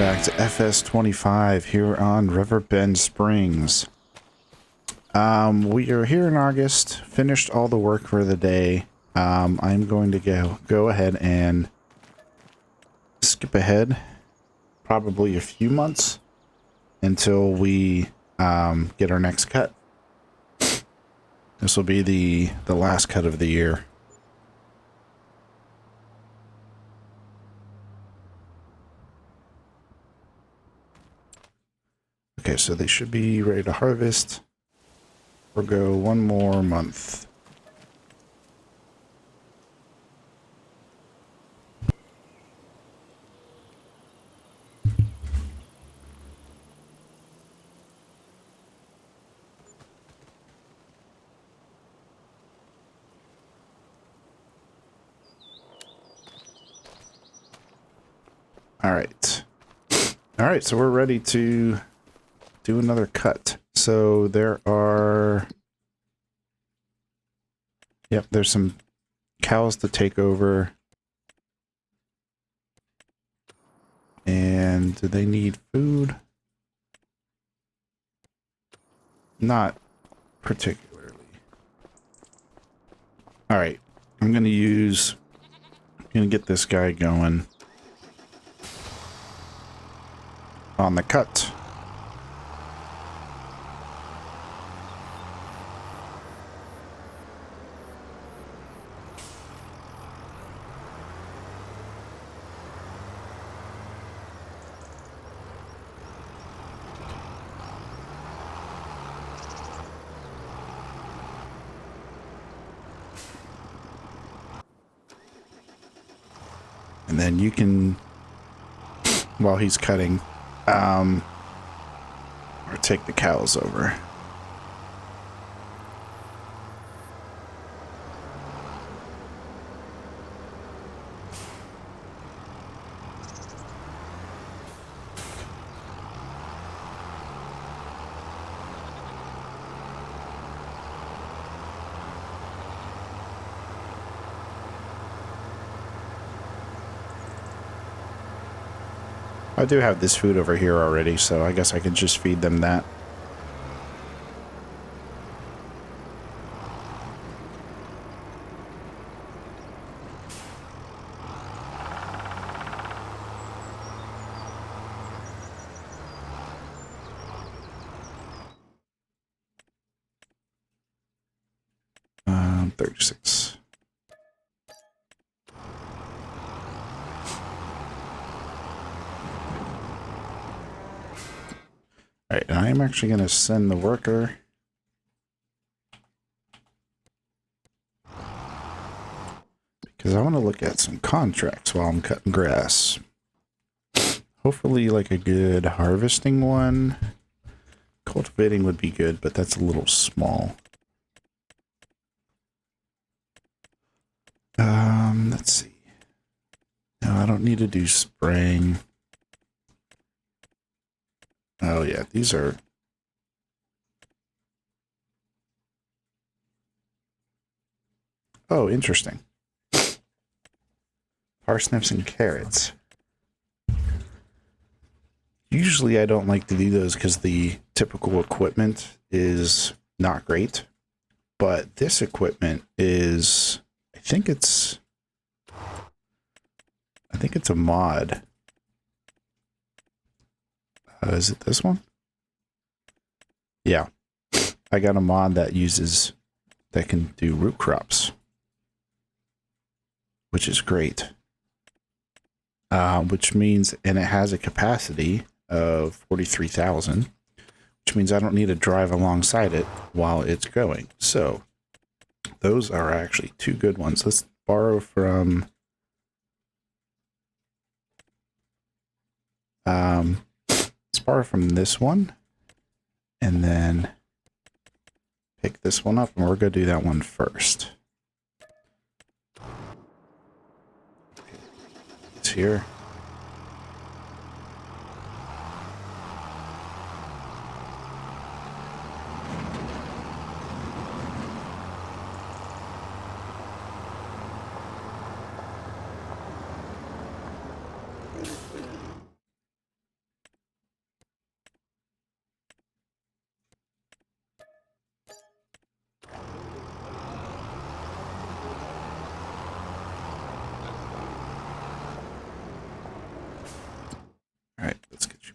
back to FS25 here on Riverbend Springs. We are here in August, finished all the work for the day. I'm going to go ahead and skip ahead probably a few months until we get our next cut. This will be the last cut of the year. Okay, so they should be ready to harvest or go one more month. All right, so we're ready to do another cut. So there are, yep, there's some cows to take over. And do they need food? Not particularly. All right, I'm gonna get this guy going on the cut. And then you can, while he's cutting, or take the cows over. I do have this food over here already, so I guess I could just feed them that. Um, 36. Alright, I am actually going to send the worker. Because I want to look at some contracts while I'm cutting grass. Hopefully like a good harvesting one. Cultivating would be good, but that's a little small. Let's see. No, I don't need to do spraying. Oh yeah, these are... Oh, interesting. Parsnips and carrots. Usually I don't like to do those because the typical equipment is not great. But this equipment is... I think it's a mod. Is it this one? Yeah. I got a mod that can do root crops, which is great. Which means, and it has a capacity of 43,000, which means I don't need to drive alongside it while it's going. So those are actually two good ones. Let's borrow from this one and then pick this one up, and we're going to do that one first. It's here.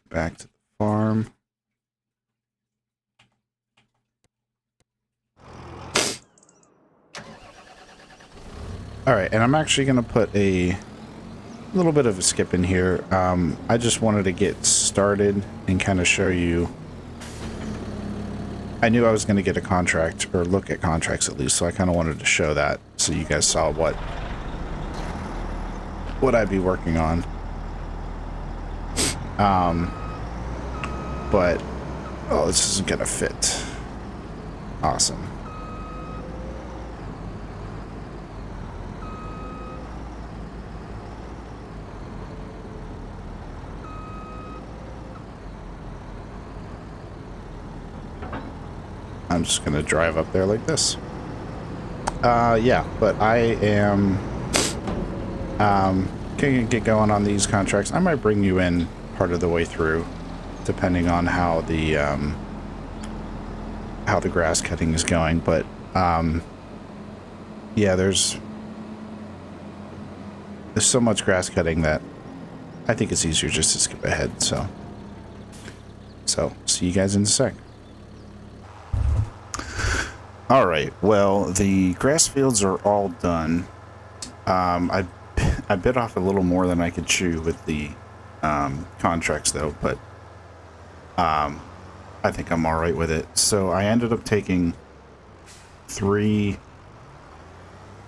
back to the farm. All right, and I'm actually going to put a little bit of a skip in here. I just wanted to get started and kind of show you. I knew I was going to get a contract, or look at contracts at least, so I kind of wanted to show that so you guys saw what I'd be working on. But, oh, this isn't going to fit. Awesome. I'm just going to drive up there like this. Yeah, but I am going to get going on these contracts. I might bring you in part of the way through, depending on how the grass cutting is going. But yeah, there's so much grass cutting that I think it's easier just to skip ahead. So see you guys in a sec. All right, well, the grass fields are all done. I bit off a little more than I could chew with the contracts, though, but I think I'm all right with it. So I ended up taking 3,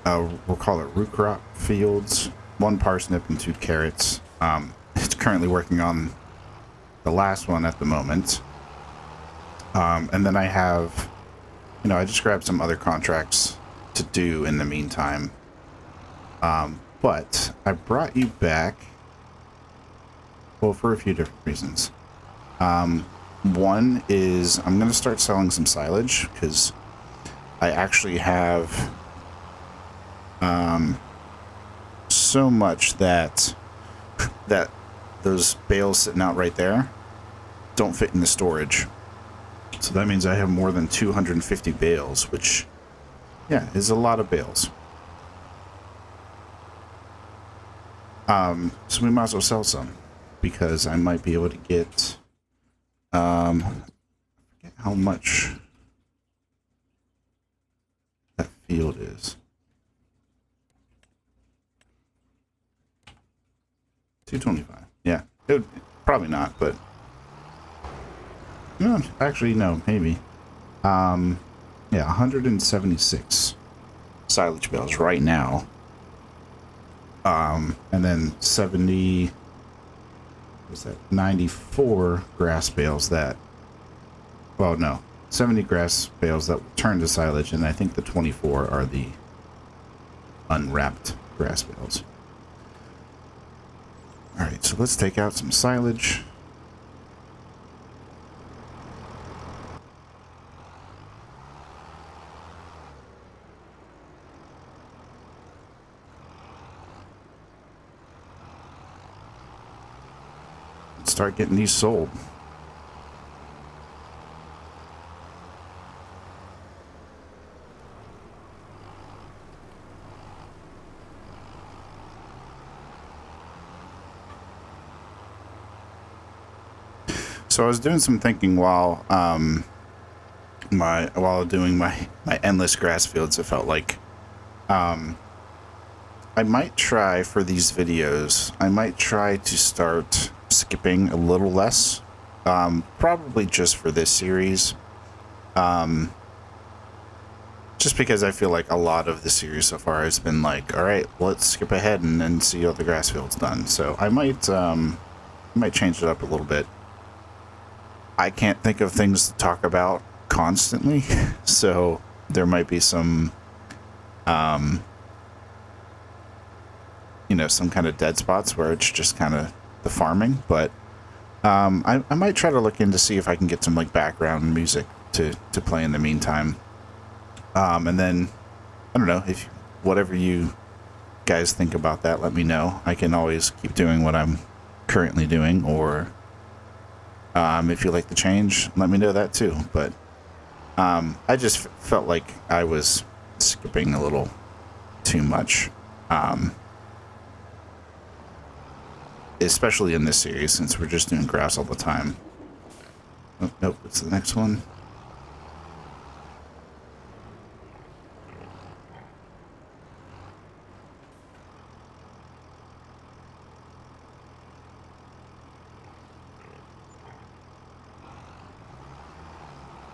we'll call it root crop fields, 1 parsnip and 2 carrots. It's currently working on the last one at the moment. And then I have... I just grabbed some other contracts to do in the meantime. But I brought you back, well, for a few different reasons. One is I'm going to start selling some silage because I actually have so much that those bales sitting out right there don't fit in the storage. So that means I have more than 250 bales, which, yeah, is a lot of bales. So we might as well sell some, because I might be able to get, I forget how much that field is. 225. Yeah, probably not, but... No, actually, no, maybe. Yeah, 176 silage bales right now. And then 94 grass bales that, well, no, 70 grass bales that turn to silage, and I think the 24 are the unwrapped grass bales. All right, so let's take out some silage. Start getting these sold. So I was doing some thinking while doing my endless grass fields. It felt like I might try for these videos. I might try to start skipping a little less, probably just for this series, just because I feel like a lot of the series so far has been like, all right, let's skip ahead and then see all the grass fields done. So I might change it up a little bit. I can't think of things to talk about constantly, so there might be some some kind of dead spots where it's just kind of the farming, but I might try to look in to see if I can get some like background music to play in the meantime. And then I don't know, if whatever you guys think about that, let me know. I can always keep doing what I'm currently doing, or if you like the change, let me know that too. But I just felt like I was skipping a little too much. especially in this series, since we're just doing grass all the time. Oh, nope, it's the next one.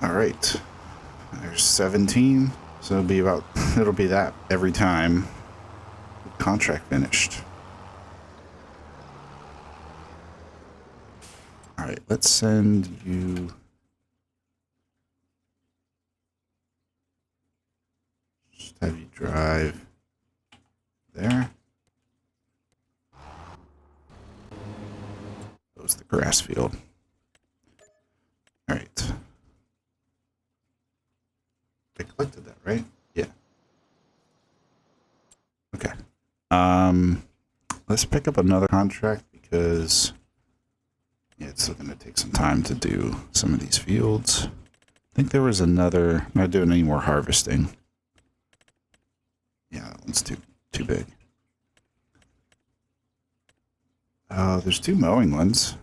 All right, there's 17, so it'll be that every time. Contract finished. All right, let's send you. Just have you drive there. That was the grass field. All right. I collected that, right? Yeah. Okay. Let's pick up another contract because yeah, it's still going to take some time to do some of these fields. I think there was another. I'm not doing any more harvesting. Yeah, that one's too big. There's 2 mowing ones.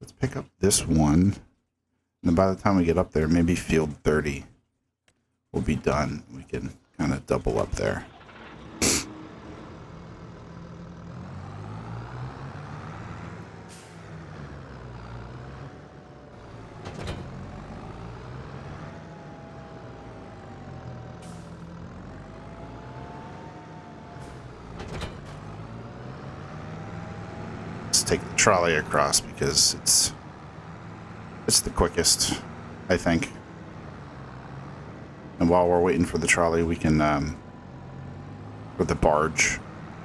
Let's pick up this one. And then by the time we get up there, maybe field 30 will be done. We can kind of double up there. Let's take the trolley across because it's the quickest, I think. And while we're waiting for the trolley, we can, or the barge,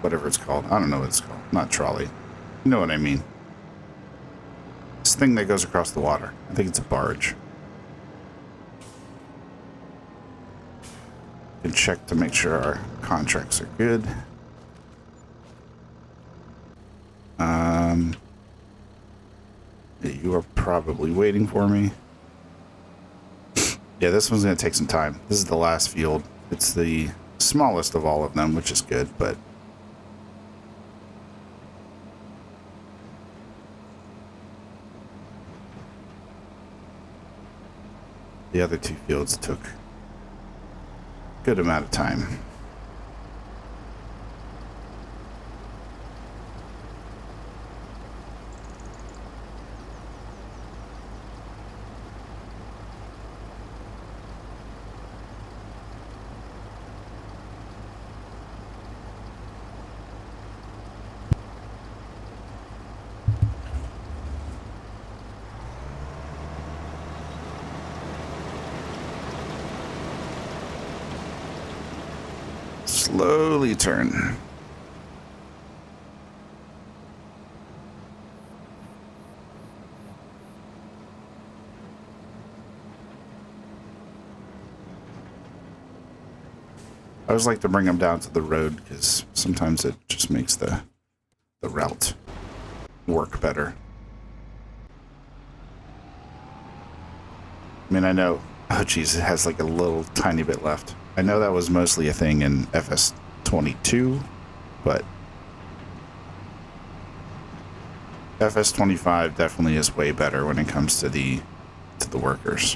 whatever it's called. I don't know what it's called. Not trolley. You know what I mean. This thing that goes across the water. I think it's a barge. We can check to make sure our contracts are good. You are probably waiting for me. Yeah, this one's going to take some time. This is the last field. It's the smallest of all of them, which is good, but the other 2 fields took a good amount of time. Slowly turn. I always like to bring them down to the road because sometimes it just makes the route work better. I mean, I know, oh geez, it has like a little tiny bit left. I know that was mostly a thing in FS22, but FS25 definitely is way better when it comes to the workers.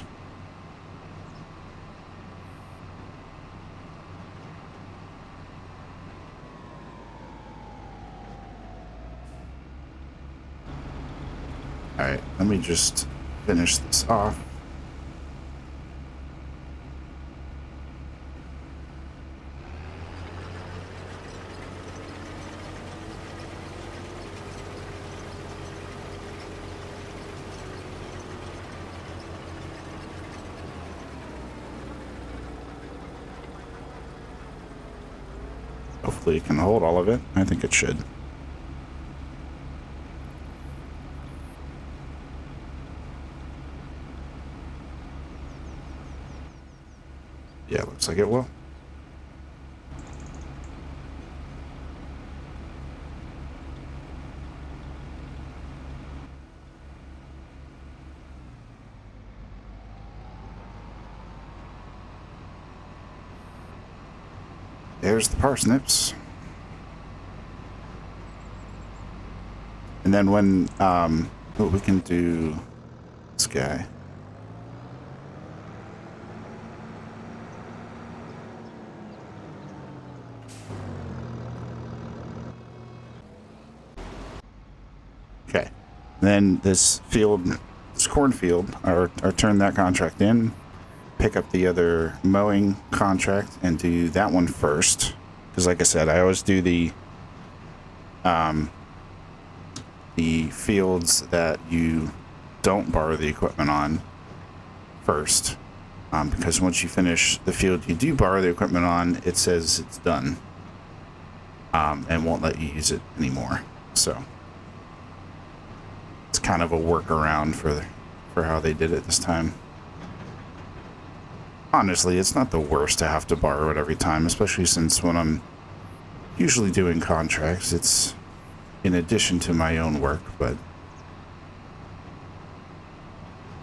All right, let me just finish this off. Hopefully it can hold all of it. I think it should. Yeah, looks like it will. There's the parsnips. And then when, what we can do, this guy. Okay. Then this field, this cornfield, or turn that contract in, pick up the other mowing contract and do that one first. Because like I said, I always do the fields that you don't borrow the equipment on first. Because once you finish the field you do borrow the equipment on, it says it's done. And won't let you use it anymore. So it's kind of a workaround for how they did it this time. Honestly, it's not the worst to have to borrow it every time, especially since when I'm usually doing contracts, it's in addition to my own work, but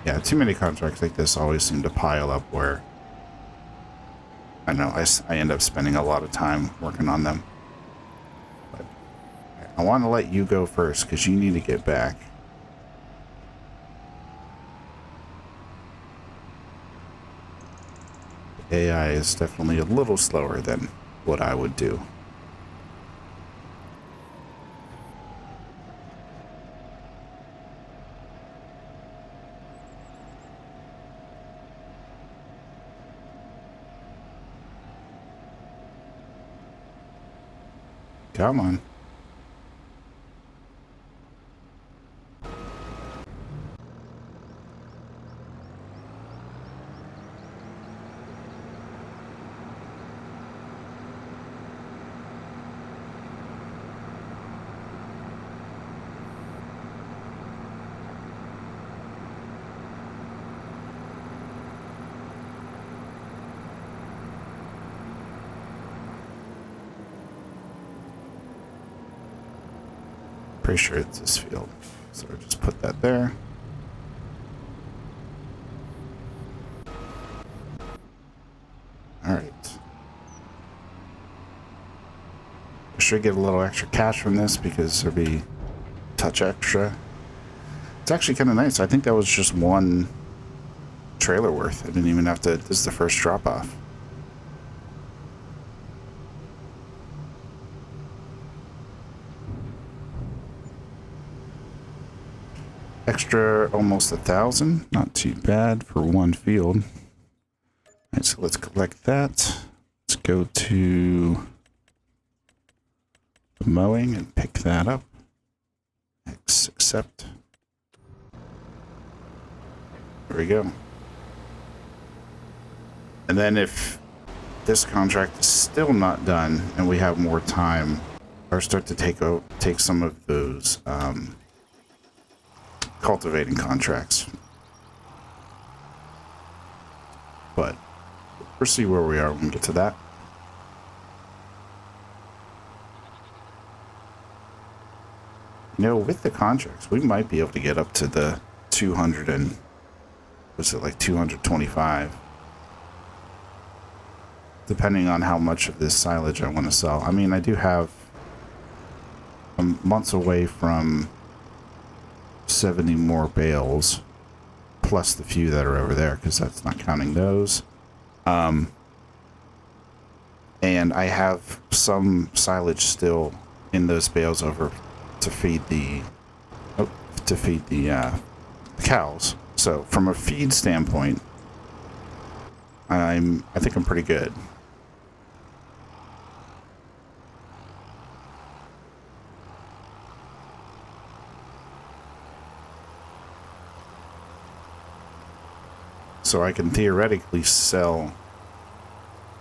yeah, too many contracts like this always seem to pile up where I know I end up spending a lot of time working on them. But I want to let you go first because you need to get back. AI is definitely a little slower than what I would do. Come on. Pretty sure it's this field. So I'll just put that there. Alright. I should get a little extra cash from this because there'll be a touch extra. It's actually kind of nice. I think that was just one trailer worth. I didn't even have to, this is the first drop off. Extra almost 1,000, not too bad for one field. All right, so let's collect that. Let's go to the mowing and pick that up. Accept. There we go. And then if this contract is still not done and we have more time, I'll start to take some of those cultivating contracts. But we'll see where we are when we get to that. You know, with the contracts, we might be able to get up to the 200 and, was it like 225? Depending on how much of this silage I want to sell. I mean, I do have months away from 70 more bales, plus the few that are over there, because that's not counting those. And I have some silage still in those bales over to feed the cows. So from a feed standpoint, I think I'm pretty good. So I can theoretically sell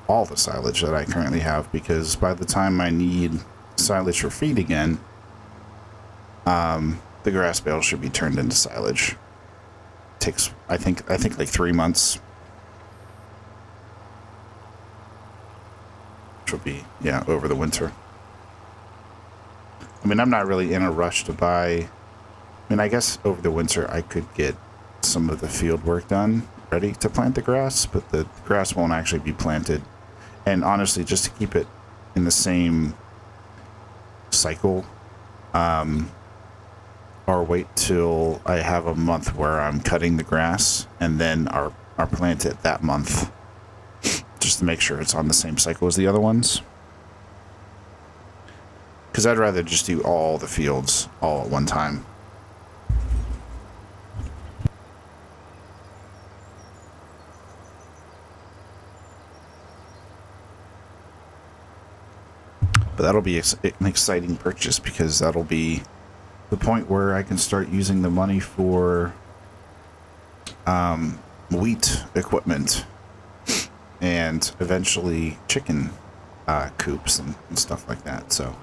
all the silage that I currently have, because by the time I need silage for feed again, the grass bale should be turned into silage. Takes I think like 3 months. Which will be, yeah, over the winter. I mean, I'm not really in a rush to buy. I mean, I guess over the winter I could get some of the field work done, ready to plant the grass, but the grass won't actually be planted. And honestly, just to keep it in the same cycle, or wait till I have a month where I'm cutting the grass and then our plant it that month, just to make sure it's on the same cycle as the other ones. Because I'd rather just do all the fields all at one time. But that'll be an exciting purchase, because that'll be the point where I can start using the money for wheat equipment and eventually chicken coops and stuff like that. So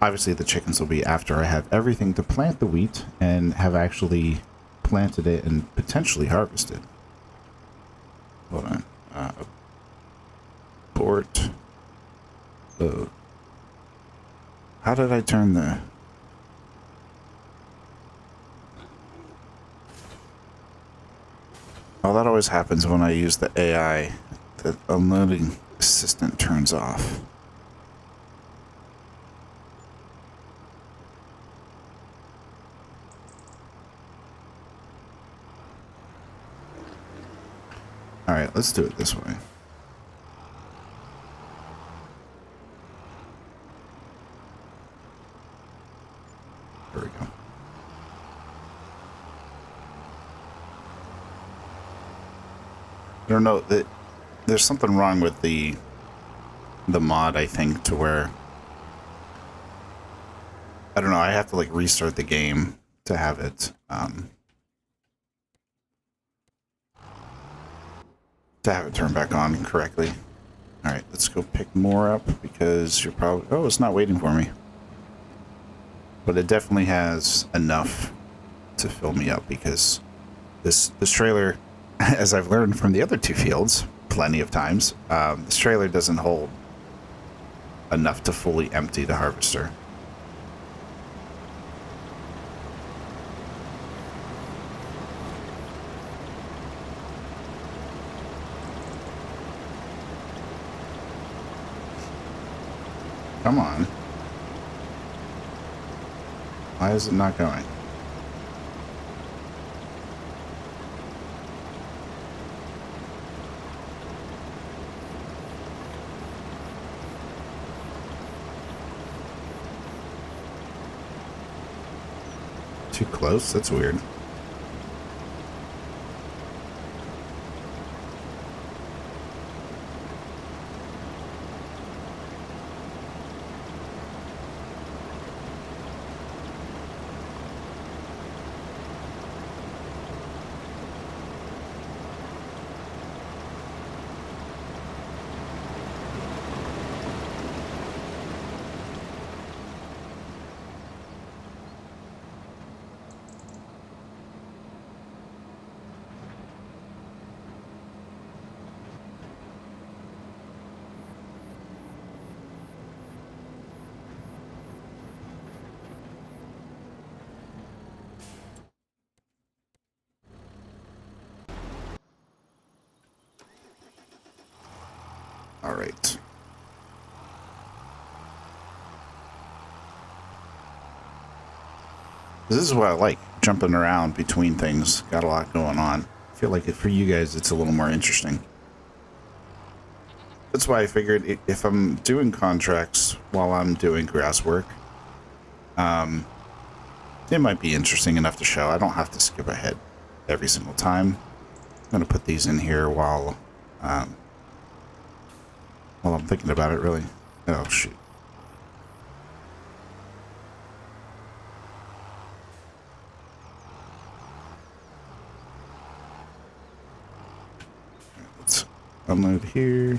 obviously the chickens will be after I have everything to plant the wheat and have actually planted it and potentially harvested. Hold on. Abort. How did I turn the... Oh, that always happens when I use the AI. The unloading assistant turns off. Alright, let's do it this way. There we go. I don't know, that there's something wrong with the mod, I think, to where I don't know, I have to like restart the game to have it turn back on correctly. All right, let's go pick more up, because you're probably... Oh, it's not waiting for me. But it definitely has enough to fill me up, because this trailer, as I've learned from the other two fields plenty of times, this trailer doesn't hold enough to fully empty the harvester. Come on. Why is it not going? Too close? That's weird. All right. This is what I like, jumping around between things. Got a lot going on. I feel like for you guys, it's a little more interesting. That's why I figured if I'm doing contracts while I'm doing grass work, it might be interesting enough to show. I don't have to skip ahead every single time. I'm going to put these in here while I'm thinking about it, really. Oh, shoot. Let's unload here.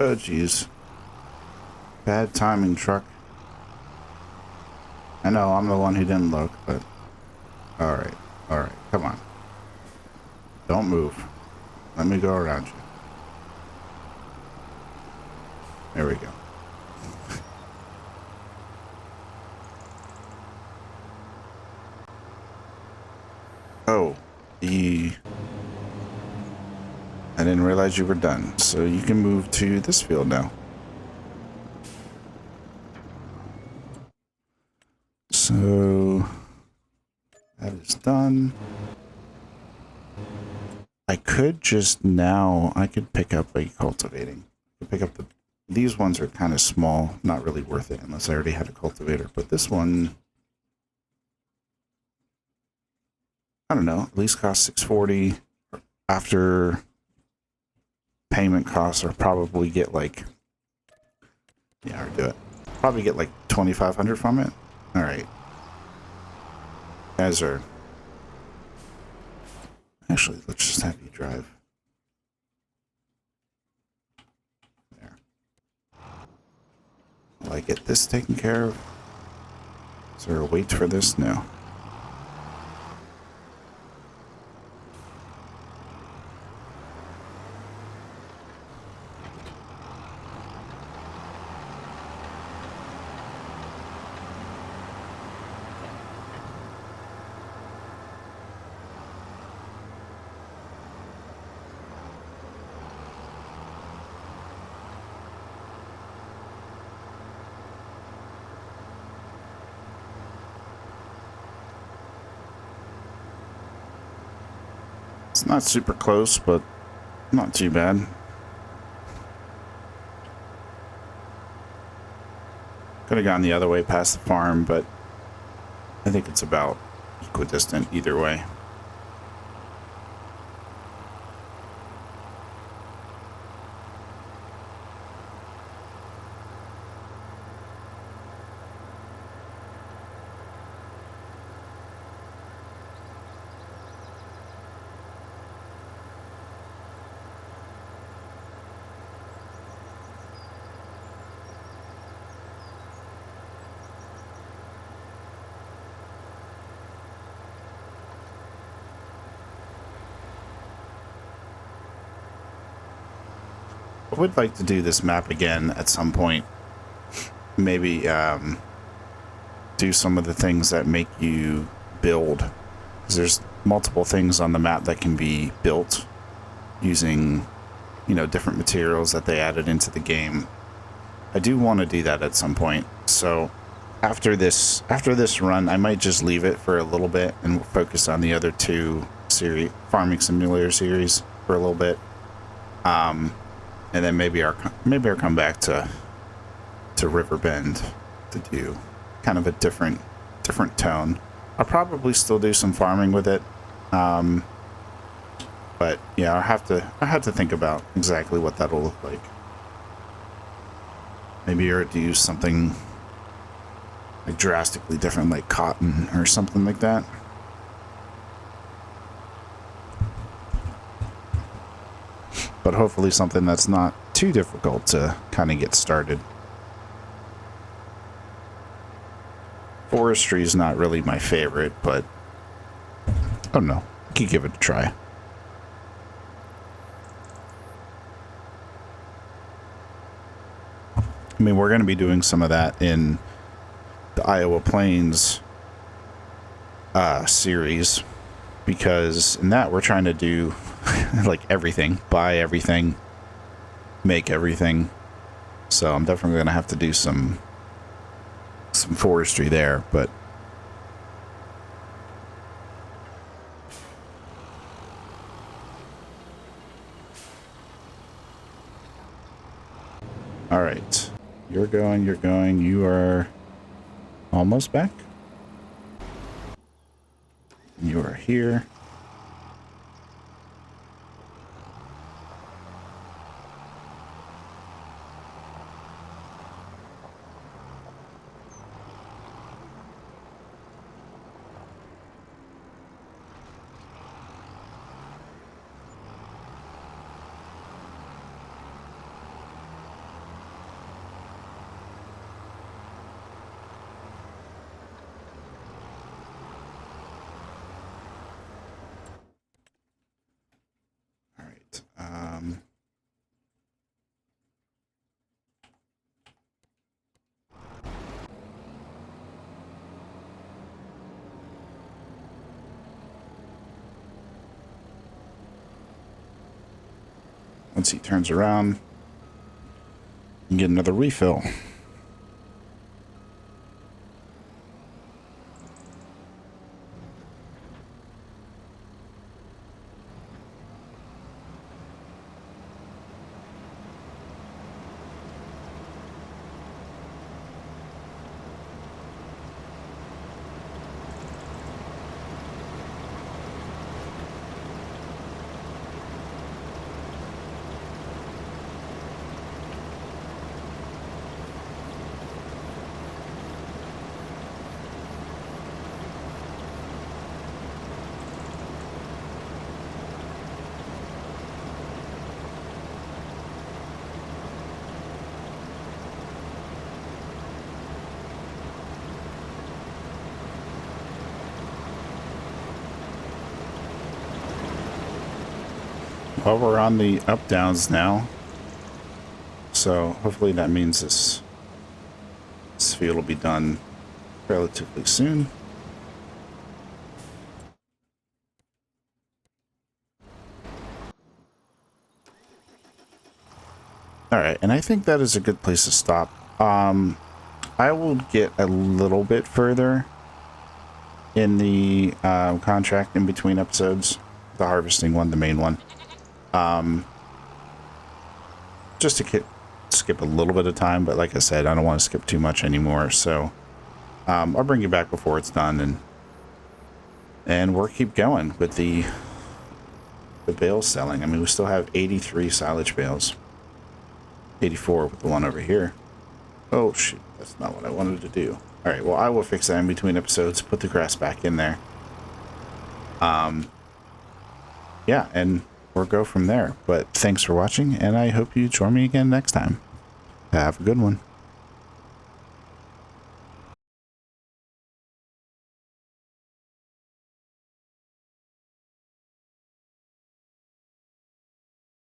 Oh, jeez. Bad timing, truck. I know, I'm the one who didn't look, but... Alright, come on. Don't move. Let me go around you. There we go. Oh, I didn't realize you were done. So you can move to this field now. So that is done. I could just now, I could pick up a cultivating. I could pick up these ones are kind of small, not really worth it unless I already had a cultivator. But this one, I don't know, at least cost 640. After payment costs, or probably get like, yeah, I'll do it. Probably get like 2,500 from it. All right. Guys are, actually, let's just have you drive. There. Will I get this taken care of? Is there a wait for this? No. It's not super close, but not too bad. Could have gone the other way past the farm, but I think it's about equidistant either way. I would like to do this map again at some point. Maybe do some of the things that make you build. Because there's multiple things on the map that can be built using, you know, different materials that they added into the game. I do want to do that at some point. So after this run, I might just leave it for a little bit and focus on the other two farming simulator series for a little bit. And then maybe I'll come back to Riverbend to do kind of a different tone. I'll probably still do some farming with it, but yeah, I have to think about exactly what that'll look like. Maybe you're to use something like drastically different, like cotton or something like that. But hopefully something that's not too difficult to kind of get started. Forestry is not really my favorite, but I don't know. I could give it a try. I mean, we're going to be doing some of that in the Iowa Plains series, because in that we're trying to do like everything, buy everything, make everything. So I'm definitely going to have to do some forestry there, but all right. You're going. You are almost back. You are here. Once he turns around, you can get another refill. Well, we're on the up downs now, so hopefully that means this field will be done relatively soon. All right, and I think that is a good place to stop. I will get a little bit further in the contract in between episodes, the harvesting one, the main one. Just to skip a little bit of time, but like I said, I don't want to skip too much anymore. So I'll bring you back before it's done, and we'll keep going with the bales selling. I mean, we still have 83 silage bales, 84 with the one over here. Oh shoot, that's not what I wanted to do. All right, well, I will fix that in between episodes, put the grass back in there. Yeah, and we'll go from there. But thanks for watching, and I hope you join me again next time. Have a good one.